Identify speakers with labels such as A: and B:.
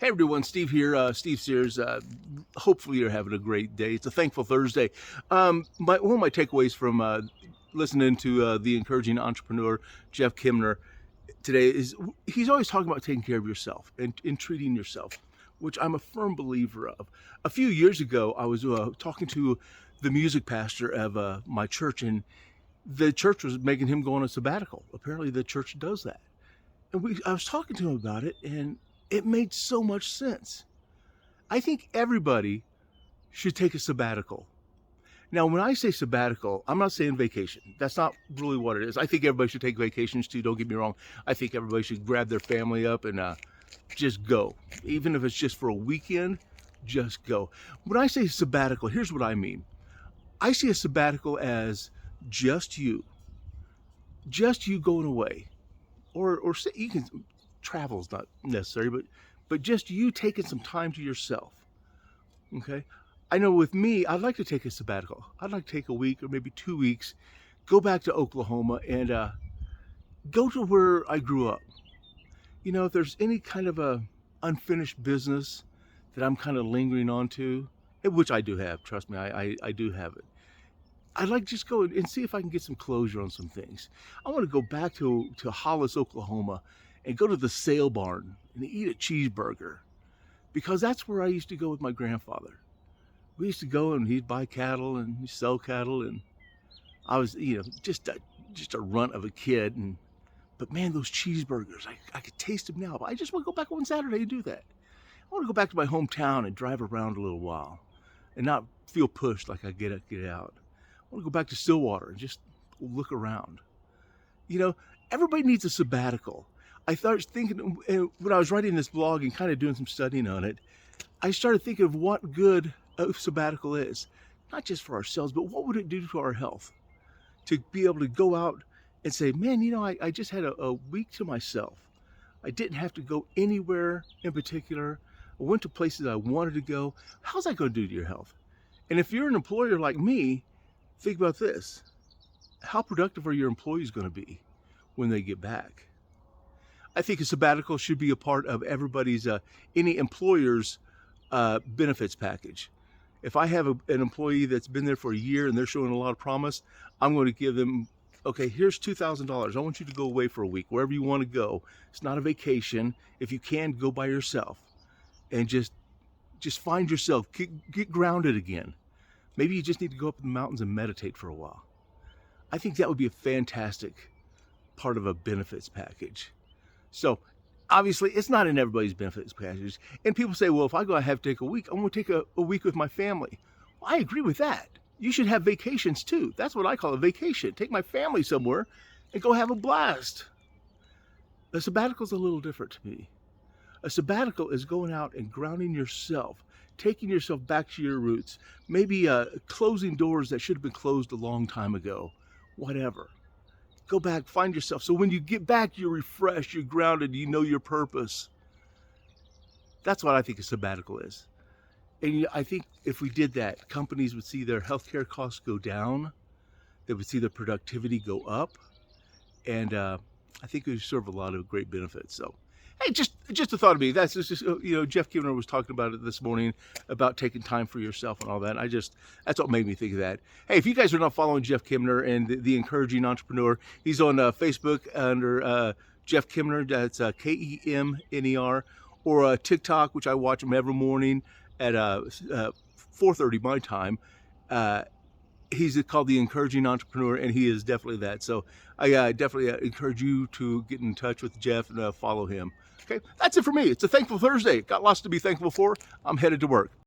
A: Hey everyone, Steve here, Steve Sears. Hopefully you're having a great day. It's a thankful Thursday. One of my takeaways from listening to the encouraging entrepreneur, Jeff Kimner, today is he's always talking about taking care of yourself and treating yourself, which I'm a firm believer of. A few years ago, I was talking to the music pastor of my church, and the church was making him go on a sabbatical. Apparently the church does that. And I was talking to him about it, and it made so much sense. I think everybody should take a sabbatical. Now, when I say sabbatical, I'm not saying vacation. That's not really what it is. I think everybody should take vacations too. Don't get me wrong. I think everybody should grab their family up and just go. Even if it's just for a weekend, just go. When I say sabbatical, here's what I mean. I see a sabbatical as just you going away. Or say you can, travel's not necessary, but just you taking some time to yourself. Okay, I know with me, I'd like to take a sabbatical. I'd like to take a week or maybe 2 weeks, go back to Oklahoma and go to where I grew up. You know, if there's any kind of a unfinished business that I'm kind of lingering on to, which I do have, trust me, I do have it. I'd like to just go and see if I can get some closure on some things. I want to go back to Hollis, Oklahoma, and go to the sale barn and eat a cheeseburger, because that's where I used to go with my grandfather. We used to go and he'd buy cattle and he'd sell cattle, and I was, just a runt of a kid. But man, those cheeseburgers, I could taste them now. But I just want to go back one Saturday and do that. I want to go back to my hometown and drive around a little while, and not feel pushed like I get out. I want to go back to Stillwater and just look around. Everybody needs a sabbatical. I started thinking, when I was writing this blog and kind of doing some studying on it, I started thinking of what good a sabbatical is. Not just for ourselves, but what would it do to our health? To be able to go out and say, man, I just had a week to myself. I didn't have to go anywhere in particular. I went to places I wanted to go. How's that going to do to your health? And if you're an employer like me, think about this. How productive are your employees going to be when they get back? I think a sabbatical should be a part of everybody's, any employer's benefits package. If I have an employee that's been there for a year and they're showing a lot of promise, I'm going to give them, okay, here's $2,000. I want you to go away for a week, wherever you want to go. It's not a vacation. If you can, go by yourself and just find yourself, get grounded again. Maybe you just need to go up in the mountains and meditate for a while. I think that would be a fantastic part of a benefits package. So obviously it's not in everybody's benefits package. And people say, well, if I have to take a week, I'm going to take a week with my family. Well, I agree with that. You should have vacations too. That's what I call a vacation. Take my family somewhere and go have a blast. A sabbatical is a little different to me. A sabbatical is going out and grounding yourself, taking yourself back to your roots, maybe closing doors that should have been closed a long time ago, whatever. Go back, find yourself. So when you get back, you're refreshed, you're grounded, you know your purpose. That's what I think a sabbatical is. And I think if we did that, companies would see their healthcare costs go down, they would see their productivity go up, and I think it would serve a lot of great benefits. So, hey, just a thought of me. That's just Jeff Kimner was talking about it this morning, about taking time for yourself and all that. And that's what made me think of that. Hey, if you guys are not following Jeff Kimner and the encouraging entrepreneur, he's on Facebook under Jeff Kimner. That's Kemner, or TikTok, which I watch him every morning at 4:30 my time. He's called the encouraging entrepreneur, and he is definitely that. So I definitely encourage you to get in touch with Jeff and follow him. Okay, that's it for me. It's a thankful Thursday. Got lots to be thankful for. I'm headed to work.